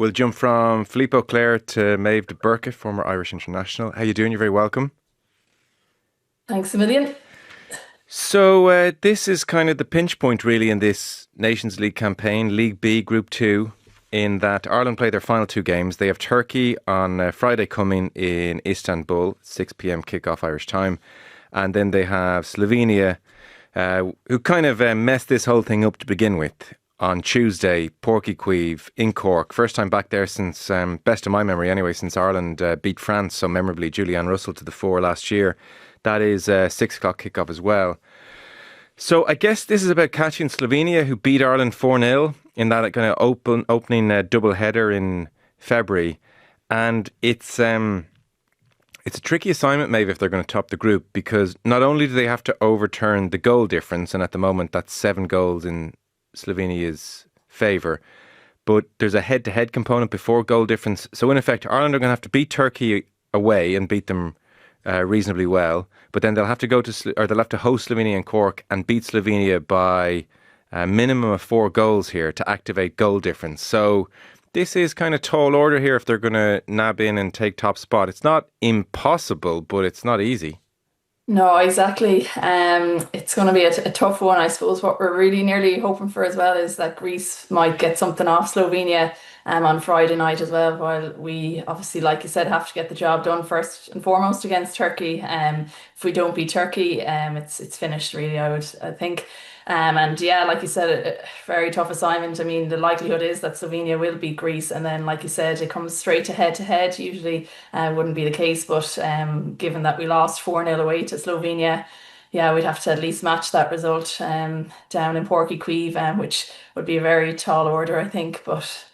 We'll jump from Philippe Auclair to Meabh De Burca, former Irish international. How you doing? You're very welcome. Thanks a million. So this is kind of the pinch point really in this Nations League campaign, League B, Group 2, in that Ireland play their final two games. They have Turkey on Friday coming in Istanbul, 6 p.m. kickoff Irish time. And then they have Slovenia, who kind of messed this whole thing up to begin with. On Tuesday, Porky Queeve in Cork. First time back there since, best of my memory anyway, since Ireland beat France so memorably, Julianne Russell to the fore last year. That is a 6 o'clock kickoff as well. So I guess this is about catching Slovenia, who beat Ireland 4-0 in that kind of opening double header in February. And it's a tricky assignment, maybe, if they're going to top the group, because not only do they have to overturn the goal difference, and at the moment that's 7 goals in Slovenia's favour, but there's a head-to-head component before goal difference. So in effect, Ireland are going to have to beat Turkey away and beat them reasonably well, but then they'll have to they'll have to host Slovenia in Cork and beat Slovenia by a minimum of 4 goals here to activate goal difference. So this is kind of tall order here if they're going to nab in and take top spot. It's not impossible, but it's not easy. No, exactly. It's going to be a tough one. I suppose what we're really nearly hoping for as well is that Greece might get something off Slovenia on Friday night as well, while we obviously, like you said, have to get the job done first and foremost against Turkey. If we don't beat Turkey, it's finished really, I think. And yeah, like you said, a very tough assignment. I mean, the likelihood is that Slovenia will beat Greece, and then, like you said, it comes straight to head to head. Usually, wouldn't be the case, but given that we lost 4-0 away to Slovenia, yeah, we'd have to at least match that result down in Porky Queeve, which would be a very tall order, I think. But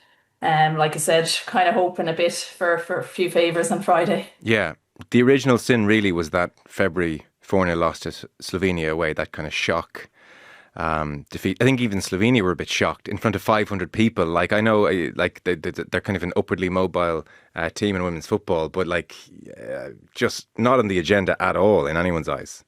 like I said, kind of hoping a bit for a few favours on Friday. Yeah, the original sin really was that February 4-0 loss to Slovenia away, that kind of shock defeat. I think even Slovenia were a bit shocked in front of 500 people. Like, I know, like they're kind of an upwardly mobile team in women's football, but just not on the agenda at all in anyone's eyes.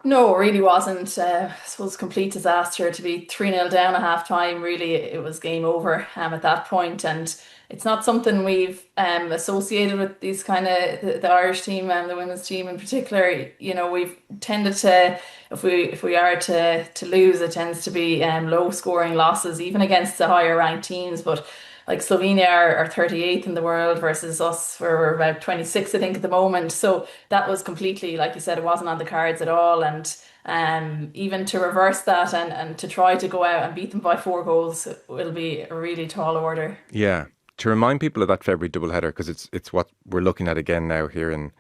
No, it really wasn't. I suppose complete disaster to be 3-0 down at half time. Really, it was game over at that point. And it's not something we've associated with these kind of the Irish team and the women's team in particular. You know, we've tended to, if we are to lose, it tends to be low scoring losses, even against the higher ranked teams. But like Slovenia are 38th in the world versus us, we're about 26th, I think, at the moment. So that was completely, like you said, it wasn't on the cards at all. And even to reverse that and to try to go out and beat them by 4 goals will be a really tall order. Yeah. To remind people of that February doubleheader, because it's what we're looking at again now here in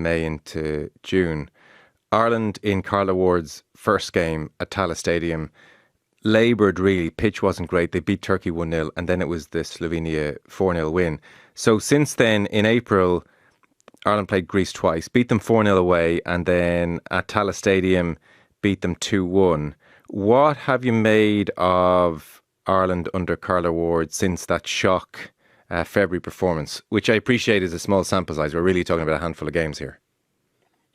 May into June. Ireland in Carla Ward's first game at Tallaght Stadium laboured really. Pitch wasn't great. They beat Turkey 1-0, and then it was the Slovenia 4-0 win. So since then, in April, Ireland played Greece twice, beat them 4-0 away, and then at Tallaght Stadium beat them 2-1. What have you made of Ireland under Carla Ward since that shock February performance, which I appreciate is a small sample size? We're really talking about a handful of games here.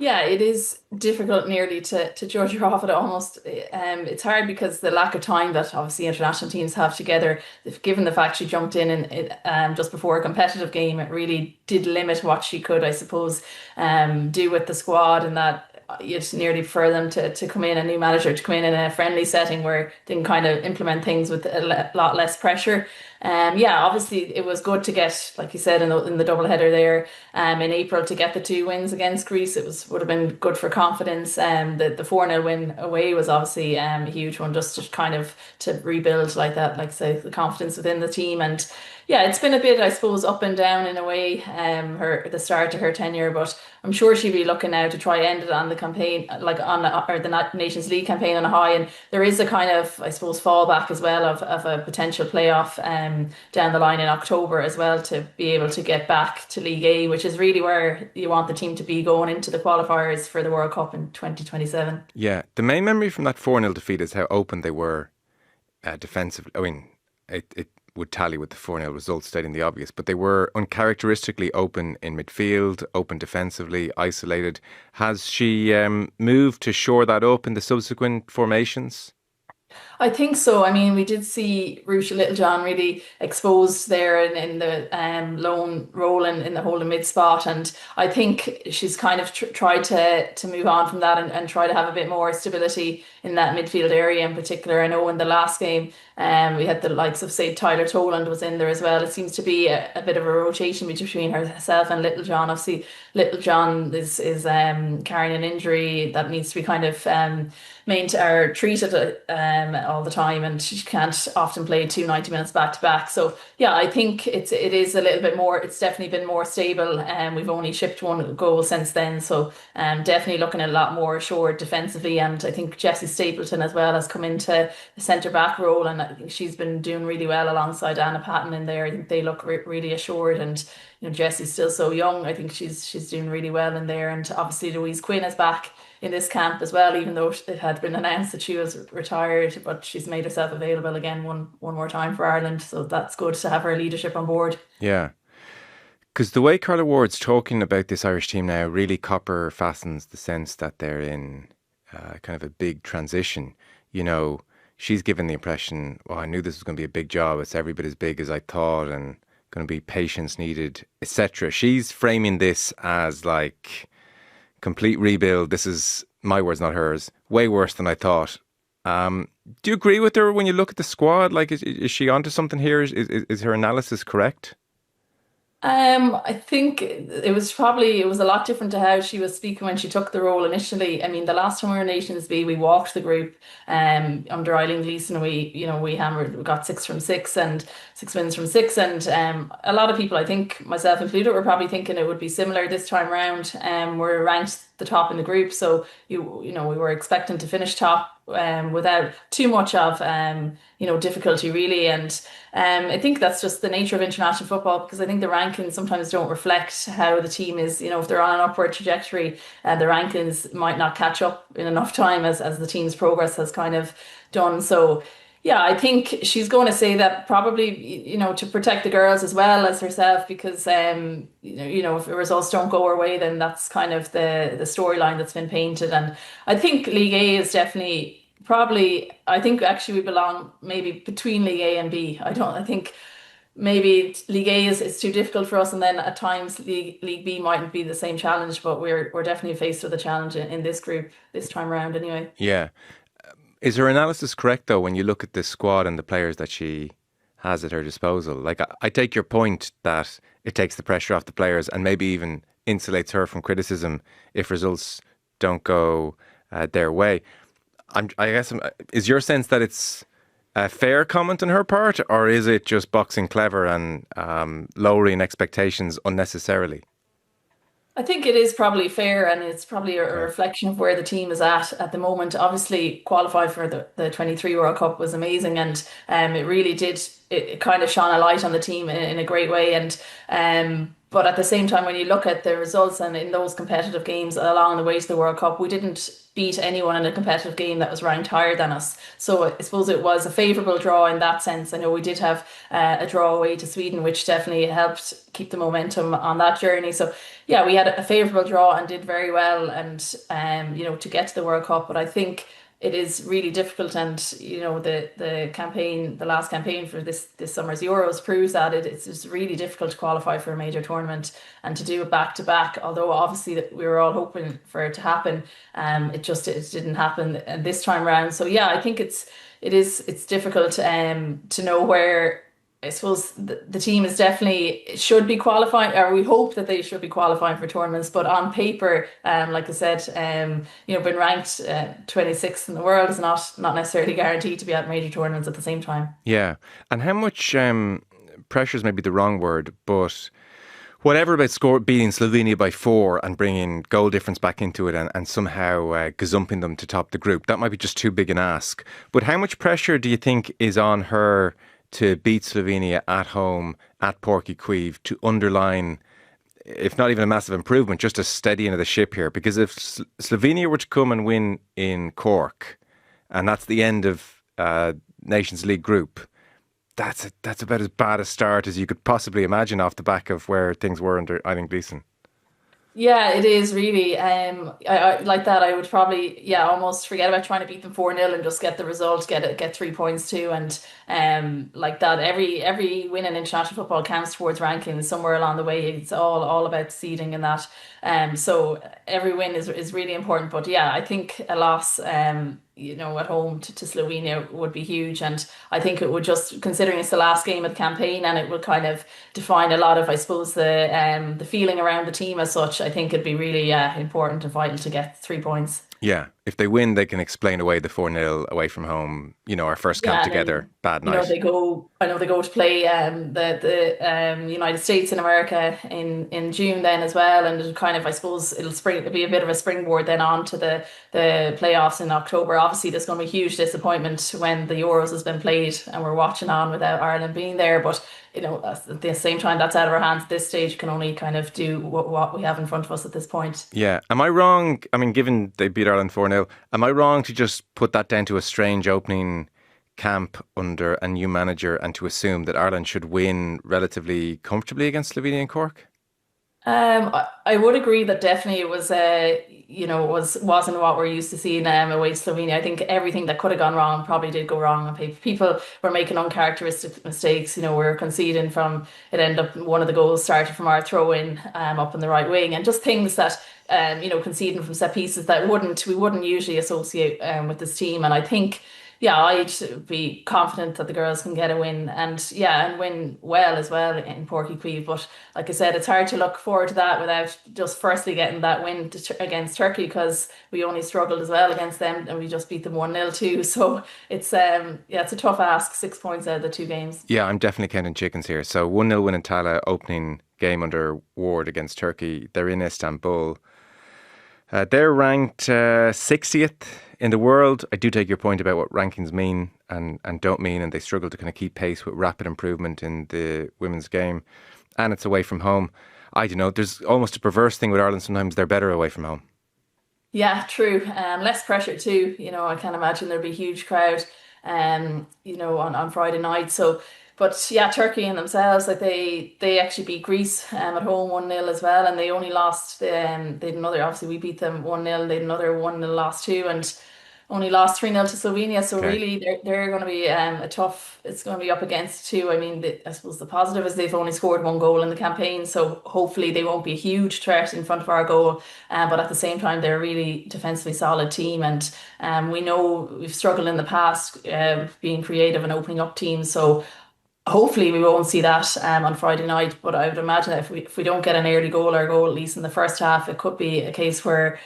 Yeah, it is difficult nearly to judge her off it almost. It's hard because the lack of time that obviously international teams have together, given the fact she jumped in and just before a competitive game, it really did limit what she could, I suppose, do with the squad, and that you'd nearly prefer them to come in, a new manager to come in a friendly setting where they can kind of implement things with a lot less pressure. Yeah, obviously it was good to get, like you said, in the double header there in April, to get the 2 wins against Greece. Would have been good for confidence. The 4-0 win away was obviously a huge one, just to kind of to rebuild like that, like say the confidence within the team. And yeah, it's been a bit, I suppose, up and down in a way, the start of her tenure, but I'm sure she'll be looking now to try end it on the campaign, like on or the Nations League campaign on a high. And there is a kind of, I suppose, fallback as well of a potential playoff down the line in October as well, to be able to get back to League A, which is really where you want the team to be going into the qualifiers for the World Cup in 2027. Yeah, the main memory from that 4-0 defeat is how open they were defensively. I mean, it would tally with the 4-0 result, stating the obvious, but they were uncharacteristically open in midfield, open defensively, isolated. Has she moved to shore that up in the subsequent formations? I think so. I mean, we did see Ruesha Littlejohn really exposed there in the lone role in the holding mid spot, and I think she's kind of tried to move on from that and try to have a bit more stability in that midfield area in particular. I know in the last game, we had the likes of say Tyler Toland was in there as well. It seems to be a bit of a rotation between herself and Littlejohn. Obviously, Littlejohn is carrying an injury that needs to be kind of or treated all the time, and she can't often play 2 90 minutes back to back. So yeah, I think it is a little bit more. It's definitely been more stable, and we've only shipped one goal since then. So definitely looking at a lot more assured defensively, and I think Jessie Stapleton as well has come into the centre back role, and I think she's been doing really well alongside Anna Patton in there. I think they look really assured, and Jessie's still so young. I think she's doing really well in there, and obviously Louise Quinn is back in this camp as well, even though it had been announced that she was retired, but she's made herself available again one more time for Ireland. So that's good to have her leadership on board. Yeah. Because the way Carla Ward's talking about this Irish team now really copper fastens the sense that they're in kind of a big transition. She's given the impression, well, I knew this was going to be a big job. It's every bit as big as I thought, and going to be patience needed, etc. She's framing this as like complete rebuild. This is my words, not hers. Way worse than I thought. Do you agree with her when you look at the squad? Like, is she onto something here? Is her analysis correct? I think it was a lot different to how she was speaking when she took the role initially. I mean, the last time we were in Nations B, we walked the group under Eileen Gleeson, and we got 6 from 6 and 6 wins from 6. And a lot of people, I think myself included, were probably thinking it would be similar this time round. We're ranked the top in the group, so we were expecting to finish top without too much of difficulty really. And I think that's just the nature of international football, because I think the rankings sometimes don't reflect how the team is. If they're on an upward trajectory, the rankings might not catch up in enough time as the team's progress has kind of done. So yeah, I think she's going to say that probably, to protect the girls as well as herself, because if the results don't go her way, then that's kind of the storyline that's been painted. And I think League A is definitely probably, I think actually we belong maybe between League A and B. I think maybe League A is too difficult for us, and then at times League B mightn't be the same challenge, but we're definitely faced with a challenge in this group this time around anyway. Yeah. Is her analysis correct, though, when you look at the squad and the players that she has at her disposal? Like, I take your point that it takes the pressure off the players and maybe even insulates her from criticism if results don't go their way. Is your sense that it's a fair comment on her part, or is it just boxing clever and lowering expectations unnecessarily? I think it is probably fair, and it's probably a reflection of where the team is at the moment. Obviously, qualify for the 23 World Cup was amazing, and it really did. It kind of shone a light on the team in a great way. And but at the same time, when you look at the results and in those competitive games along the way to the World Cup, we didn't beat anyone in a competitive game that was ranked higher than us. So I suppose it was a favourable draw in that sense. I know we did have a draw away to Sweden, which definitely helped keep the momentum on that journey. So yeah, we had a favourable draw and did very well, and to get to the World Cup. But I think it is really difficult, and the last campaign for this summer's Euros proves that it's just really difficult to qualify for a major tournament and to do it back to back. Although obviously that we were all hoping for it to happen, it didn't happen this time round. So yeah, I think it's difficult to know where. I suppose the team is definitely should be qualifying, or we hope that they should be qualifying for tournaments. But on paper, like I said, been ranked 26th in the world is not necessarily guaranteed to be at major tournaments at the same time. Yeah, and how much pressure is maybe the wrong word, but whatever about beating Slovenia by 4 and bringing goal difference back into it and somehow gazumping them to top the group, that might be just too big an ask. But how much pressure do you think is on her to beat Slovenia at home at Páirc Uí Chaoimh to underline, if not even a massive improvement, just a steadying of the ship here? Because if Slovenia were to come and win in Cork, and that's the end of Nations League group, that's about as bad a start as you could possibly imagine off the back of where things were under Eileen Gleeson. Yeah, it is really. I like that. I would probably, yeah, almost forget about trying to beat them 4-0 and just get the result, get 3 points too. And like that, every win in international football counts towards rankings somewhere along the way. It's all about seeding and that. So every win is really important. But yeah, I think a loss, at home to Slovenia would be huge. And I think it would just, considering it's the last game of the campaign, and it will kind of define a lot of, I suppose, the feeling around the team as such. I think it'd be really important and vital to get 3 points. Yeah, if they win, they can explain away the 4-0 away from home. Our first camp Yeah, and together, then bad night. they go. I know they go to play the United States in America in June then as well, and it'll kind of, I suppose, it'll be a bit of a springboard then on to the playoffs in October. Obviously, there's going to be a huge disappointment when the Euros has been played and we're watching on without Ireland being there. But at the same time, that's out of our hands at this stage. We can only kind of do what we have in front of us at this point. Yeah. Am I wrong? I mean, given they beat Ireland 4-0, am I wrong to just put that down to a strange opening camp under a new manager and to assume that Ireland should win relatively comfortably against Slovenia and Cork? I would agree that definitely it was, wasn't what we're used to seeing away to Slovenia. I think everything that could have gone wrong probably did go wrong. People were making uncharacteristic mistakes. We were conceding from it. Ended up one of the goals started from our throw in up in the right wing, and just things that conceding from set pieces that we wouldn't usually associate with this team. And I think, yeah, I'd be confident that the girls can get a win, and yeah, and win well as well in Porky. But like I said, it's hard to look forward to that without just firstly getting that win against Turkey, because we only struggled as well against them and we just beat them 1-0 too. So it's yeah, it's a tough ask, 6 points out of the two games. Yeah, I'm definitely counting chickens here. So 1-0 win in Tala, opening game under Ward against Turkey. They're in Istanbul. They're ranked 60th in the world. I do take your point about what rankings mean and don't mean, and they struggle to kind of keep pace with rapid improvement in the women's game. And it's away from home. I don't know, there's almost a perverse thing with Ireland. Sometimes they're better away from home. Yeah, true. Less pressure too. I can't imagine there'd be a huge crowd, on Friday night. So, but yeah, Turkey in themselves, like they actually beat Greece at home 1-0 as well, and they only lost. They had another. Obviously, we beat them 1-0. They had another 1-0 loss too, and only lost 3-0 to Slovenia. So Okay. really, they're going to be a tough. It's going to be up against two. I mean, I suppose the positive is they've only scored one goal in the campaign, so hopefully they won't be a huge threat in front of our goal. But at the same time, they're a really defensively solid team, and we know we've struggled in the past being creative and opening up teams. So hopefully we won't see that on Friday night, but I would imagine that if we don't get an early goal or goal at least in the first half, it could be a case where,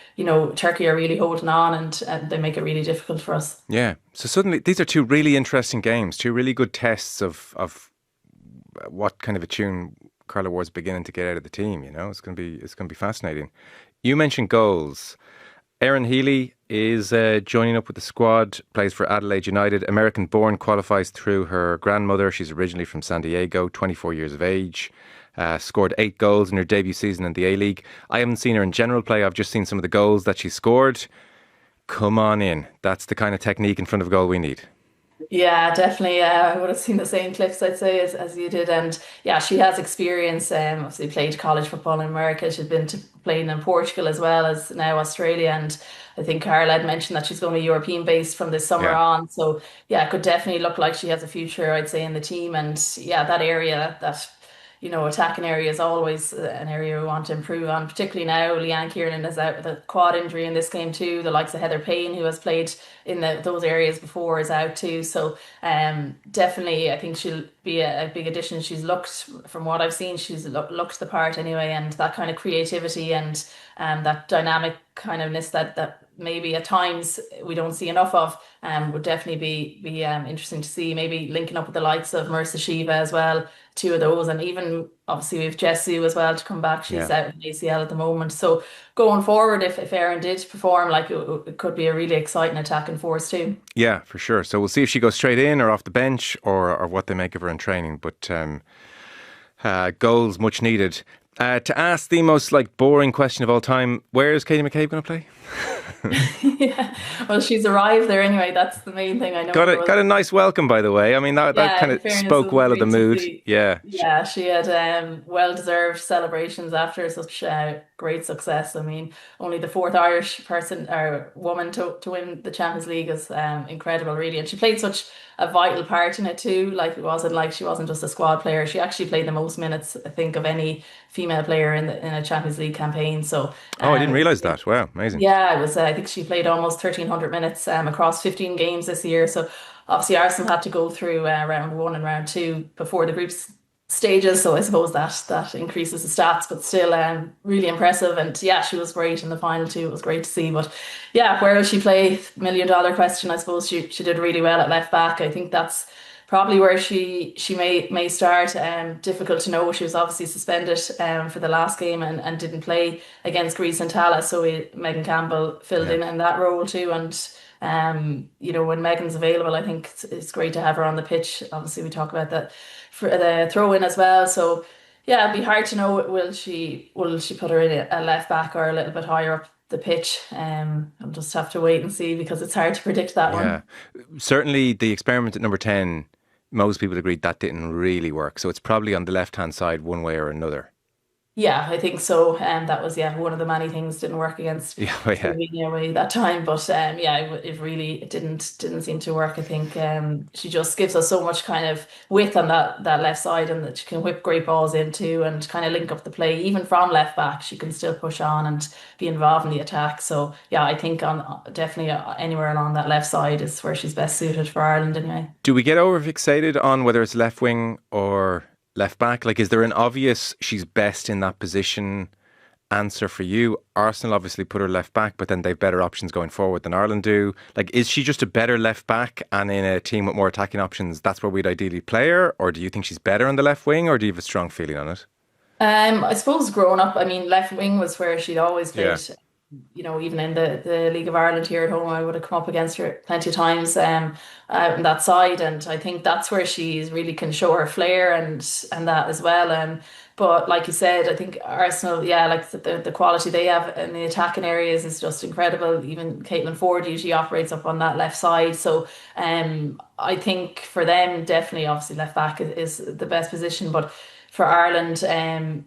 Turkey are really holding on, and they make it really difficult for us. Yeah. So suddenly these are two really interesting games, two really good tests of what kind of a tune Carla Ward's beginning to get out of the team. It's going to be fascinating. You mentioned goals. Erin Healey is joining up with the squad, plays for Adelaide United. American-born, qualifies through her grandmother. She's originally from San Diego, 24 years of age. Scored 8 goals in her debut season in the A-League. I haven't seen her in general play. I've just seen some of the goals that she scored. Come on in. That's the kind of technique in front of goal we need. Yeah, definitely. I would have seen the same clips, I'd say, as you did. And yeah, she has experience. Obviously, played college football in America. She's been to playing in Portugal as well as now Australia. And I think Carla had mentioned that she's going to be European based from this summer Yeah. on. So yeah, it could definitely look like she has a future, I'd say, in the team. And yeah, that area, that attacking area is always an area we want to improve on, particularly now. Leanne Kiernan is out with a quad injury in this game too. The likes of Heather Payne, who has played in those areas before, is out too. So definitely, I think she'll be a big addition. She's looked, from what I've seen, she's looked the part anyway, and that kind of creativity and that dynamic kind ofness that maybe at times we don't see enough of, would definitely be interesting to see. Maybe linking up with the likes of Mercer Shiva as well, two of those, and even obviously we have Jessu as well to come back. She's Yeah. out with ACL at the moment. So going forward, if Erin did perform, like it could be a really exciting attacking force too. Yeah, for sure. So we'll see if she goes straight in or off the bench or what they make of her in training. But goals much needed. To ask the most like boring question of all time, where is Katie McCabe going to play? Yeah. Well, she's arrived there anyway. That's the main thing I know. Got a nice welcome, by the way. I mean, that Yeah, kind in of fairness, it spoke was well of the great to mood. see. Yeah. Yeah, she had well-deserved celebrations after such great success. I mean, only the fourth Irish person or woman to win the Champions League is incredible, really. And she played such a vital part in it too. Like it wasn't like she wasn't just a squad player. She actually played the most minutes, I think, of any female player in a Champions League campaign. So, Oh, I didn't it was realize that. Wow, amazing. yeah, it was. I think she played almost 1,300 minutes across 15 games this year. So obviously Arsenal had to go through round one and round two before the groups stages. So I suppose that increases the stats, but still really impressive. And yeah, she was great in the final too. It was great to see. But yeah, where will she play? $1 million question. I suppose she did really well at left back. I think that's probably where she may start. Difficult to know. She was obviously suspended for the last game and didn't play against Greece and Tala. So Megan Campbell filled Yeah. in that role too. And when Megan's available, I think it's great to have her on the pitch. Obviously, we talk about that for the throw in as well. So yeah, it'd be hard to know will she put her in a left back or a little bit higher up the pitch. I'll just have to wait and see because it's hard to predict that Yeah. one. Certainly the experiment at number 10, most people agreed that didn't really work. So it's probably on the left-hand side one way or another. Yeah, I think so. That was one of the many things didn't work against Yeah, well, yeah. Slovenia away that time. But yeah, it really it didn't seem to work. I think she just gives us so much kind of width on that left side, and that she can whip great balls into and kind of link up the play. Even from left back, she can still push on and be involved in the attack. So yeah, I think on definitely anywhere along that left side is where she's best suited for Ireland anyway. Do we get overfixated on whether it's left wing or left back? Like, is there an obvious she's best in that position answer for you? Arsenal obviously put her left back, but then they've better options going forward than Ireland do. Like, is she just a better left back, and in a team with more attacking options, that's where we'd ideally play her? Or do you think she's better on the left wing, or do you have a strong feeling on it? I suppose growing up, I mean, left wing was where she'd always Yeah. played. Even in the League of Ireland here at home, I would have come up against her plenty of times out on that side, and I think that's where she really can show her flair and that as well. But like you said, I think Arsenal, yeah, like the quality they have in the attacking areas is just incredible. Even Caitlin Ford usually operates up on that left side, so I think for them, definitely, obviously, left back is the best position, but for Ireland.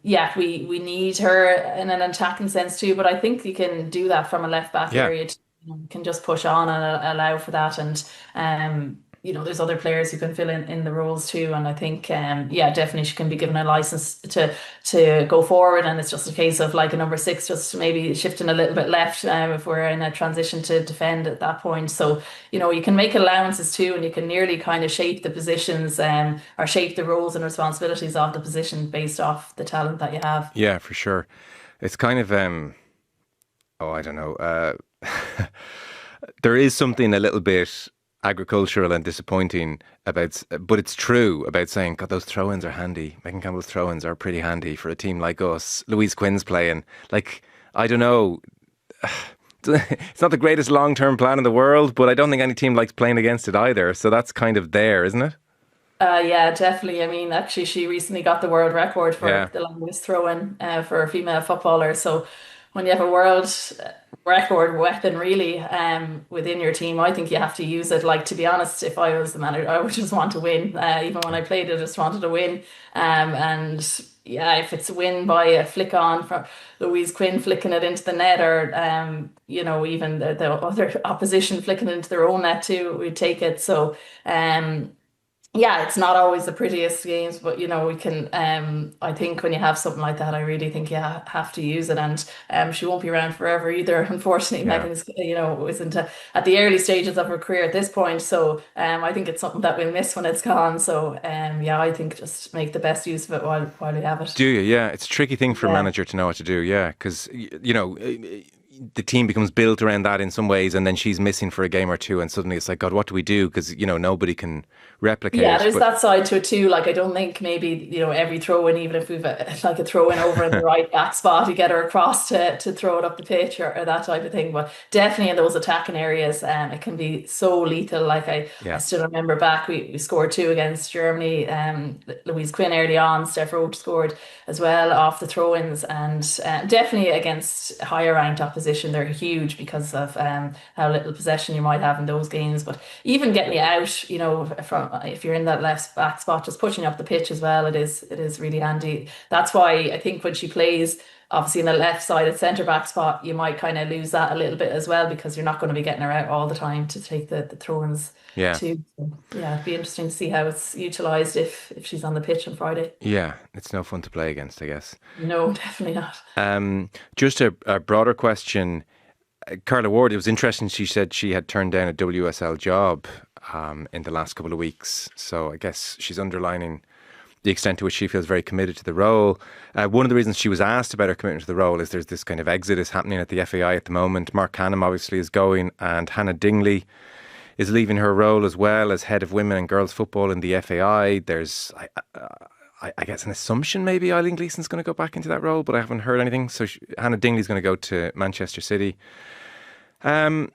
Yeah, we need her in an attacking sense too, but I think you can do that from a left back Yeah. area. You can just push on and allow for that, and there's other players who can fill in the roles too. And I think, yeah, definitely she can be given a license to go forward, and it's just a case of like a number six, just maybe shifting a little bit left if we're in a transition to defend at that point. So you can make allowances too, and you can nearly kind of shape the positions or shape the roles and responsibilities of the position based off the talent that you have. Yeah, for sure. It's kind of, oh, I don't know. There is something a little bit agricultural and disappointing about, but it's true about saying, God, those throw-ins are handy. Megan Campbell's throw-ins are pretty handy for a team like us. Louise Quinn's playing. Like, I don't know. It's not the greatest long-term plan in the world, but I don't think any team likes playing against it either. So that's kind of there, isn't it? Yeah, definitely. I mean, actually, she recently got the world record Yeah. for the longest throw-in for a female footballer. So when you have a world record weapon really within your team, I think you have to use it. Like, to be honest, if I was the manager, I would just want to win. Even when I played, I just wanted to win. And yeah, if it's a win by a flick on from Louise Quinn flicking it into the net, or even the other opposition flicking it into their own net too, we'd take it. So yeah, it's not always the prettiest games, but we can. I think when you have something like that, I really think you have to use it, and she won't be around forever either. Unfortunately, Yeah. Megan's isn't at the early stages of her career at this point, so I think it's something that we'll miss when it's gone. So yeah, I think just make the best use of it while we have it. Do you? Yeah. It's a tricky thing for a Yeah. manager to know what to do. Yeah. Because, the team becomes built around that in some ways, and then she's missing for a game or two, and suddenly it's like, God, what do we do? Because nobody can replicate Yeah, it. there's But that side to it too. Like I don't think maybe every throw in, even if we've like a throw in over in the right back spot, to get her across to throw it up the pitch or that type of thing. But definitely in those attacking areas, it can be so lethal. Like I yeah, still remember back we scored two against Germany. Louise Quinn early on, Steph Roach scored as well off the throw-ins, and definitely against higher ranked opposition, they're huge because of how little possession you might have in those games. But even getting you out, from if you're in that left back spot, just pushing up the pitch as well, it is really handy. That's why I think when she plays, obviously in the left sided centre back spot, you might kind of lose that a little bit as well because you're not going to be getting her out all the time to take the throw-ins yeah, too. So, yeah, it'd be interesting to see how it's utilised if she's on the pitch on Friday. yeah. It's no fun to play against, I guess. No, definitely not. Just a broader question. Carla Ward, it was interesting. She said she had turned down a WSL job in the last couple of weeks. So I guess she's underlining the extent to which she feels very committed to the role. One of the reasons she was asked about her commitment to the role is there's this kind of exodus happening at the FAI at the moment. Mark Canham obviously is going, and Hannah Dingley is leaving her role as well as head of women and girls football in the FAI. There's, I guess, an assumption maybe Eileen Gleeson's going to go back into that role, but I haven't heard anything. So Hannah Dingley's going to go to Manchester City. Um,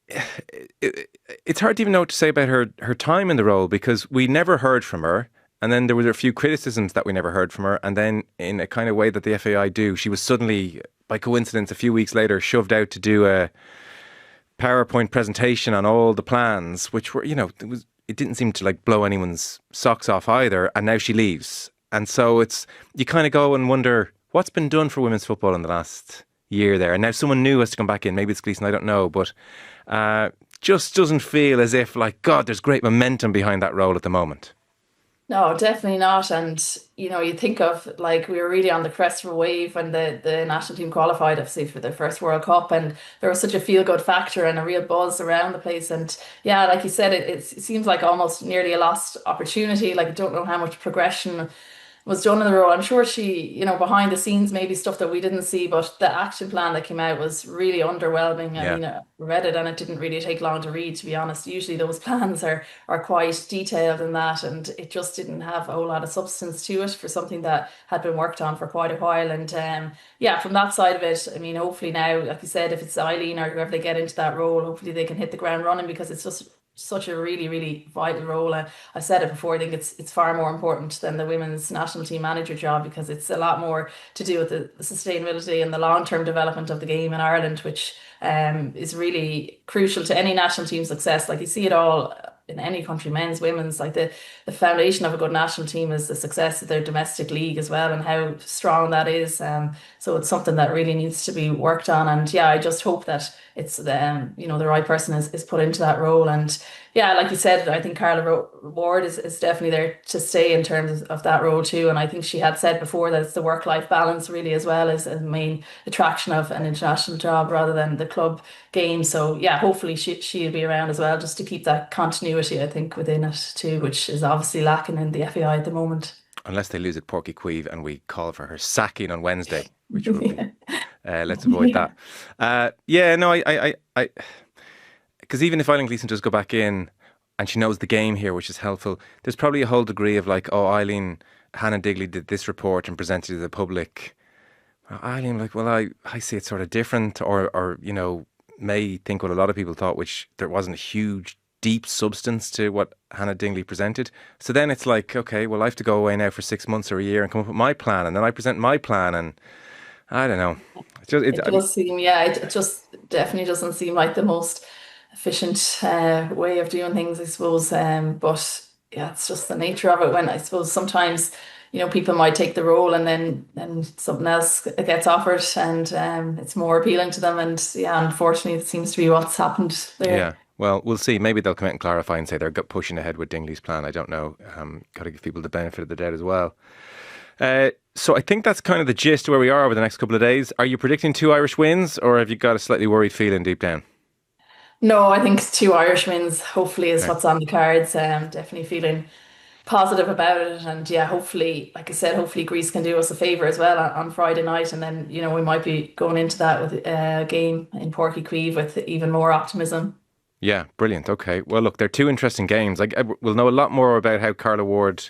it's hard to even know what to say about her time in the role because we never heard from her. And then there were a few criticisms that we never heard from her. And then in a kind of way that the FAI do, she was suddenly, by coincidence, a few weeks later, shoved out to do a PowerPoint presentation on all the plans, which were, it didn't seem to like blow anyone's socks off either. And now she leaves. And so you kind of go and wonder what's been done for women's football in the last year there. And now someone new has to come back in. Maybe it's Gleeson, I don't know. But just doesn't feel as if, like, God, there's great momentum behind that role at the moment. No, definitely not. And you think of like we were really on the crest of a wave when the national team qualified, obviously, for their first World Cup, and there was such a feel good factor and a real buzz around the place. And yeah, like you said, it seems like almost nearly a lost opportunity. Like I don't know how much progression was done in the role. I'm sure she, behind the scenes, maybe stuff that we didn't see, but the action plan that came out was really underwhelming. I Yeah. mean, I read it and it didn't really take long to read, to be honest. Usually those plans are quite detailed in that, and it just didn't have a whole lot of substance to it for something that had been worked on for quite a while. And yeah, from that side of it, I mean, hopefully now, like you said, if it's Eileen or whoever they get into that role, hopefully they can hit the ground running because it's just such a really, really vital role. I said it before, I think it's far more important than the women's national team manager job because it's a lot more to do with the sustainability and the long-term development of the game in Ireland, which is really crucial to any national team success. Like you see it all in any country, men's, women's, like the foundation of a good national team is the success of their domestic league as well and how strong that is. So it's something that really needs to be worked on. And yeah, I just hope that it's the right person is put into that role. And yeah, like you said, I think Carla Ward is definitely there to stay in terms of that role too. And I think she had said before that it's the work-life balance really as well as a main attraction of an international job rather than the club game. So yeah, hopefully she'll be around as well just to keep that continuity, I think, within it too, which is obviously lacking in the FAI at the moment. Unless they lose at Porky Queeve and we call for her sacking on Wednesday, which would be, Yeah. let's avoid Yeah. that. Yeah, no, because even if Eileen Gleeson does go back in and she knows the game here, which is helpful, there's probably a whole degree of like, oh, Hannah Digley did this report and presented it to the public. Eileen, like, well, I see it sort of different, or may think what a lot of people thought, which there wasn't a huge, deep substance to what Hannah Dingley presented. So then it's like, okay, well, I have to go away now for 6 months or a year and come up with my plan, and then I present my plan, and I don't know. It does seem, yeah, it just definitely doesn't seem like the most efficient way of doing things, I suppose. But yeah, it's just the nature of it. When I suppose sometimes, people might take the role and then something else gets offered and it's more appealing to them. And yeah, unfortunately, it seems to be what's happened there. Yeah. Well, we'll see. Maybe they'll come out and clarify and say they're pushing ahead with Dingley's plan. I don't know. Got to give people the benefit of the doubt as well. So I think that's kind of the gist of where we are over the next couple of days. Are you predicting 2 Irish wins, or have you got a slightly worried feeling deep down? No, I think two Irish wins hopefully is Okay. what's on the cards. Definitely feeling positive about it. And yeah, hopefully, like I said, hopefully Greece can do us a favour as well on Friday night. And then, we might be going into that with a game in Páirc Uí Chaoimh with even more optimism. Yeah, brilliant. Okay. Well, look, they're two interesting games. Like, we'll know a lot more about how Carla Ward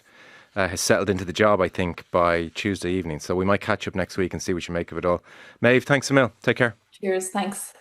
has settled into the job, I think, by Tuesday evening. So we might catch up next week and see what you make of it all. Maeve, thanks a mil. Take care. Cheers. Thanks.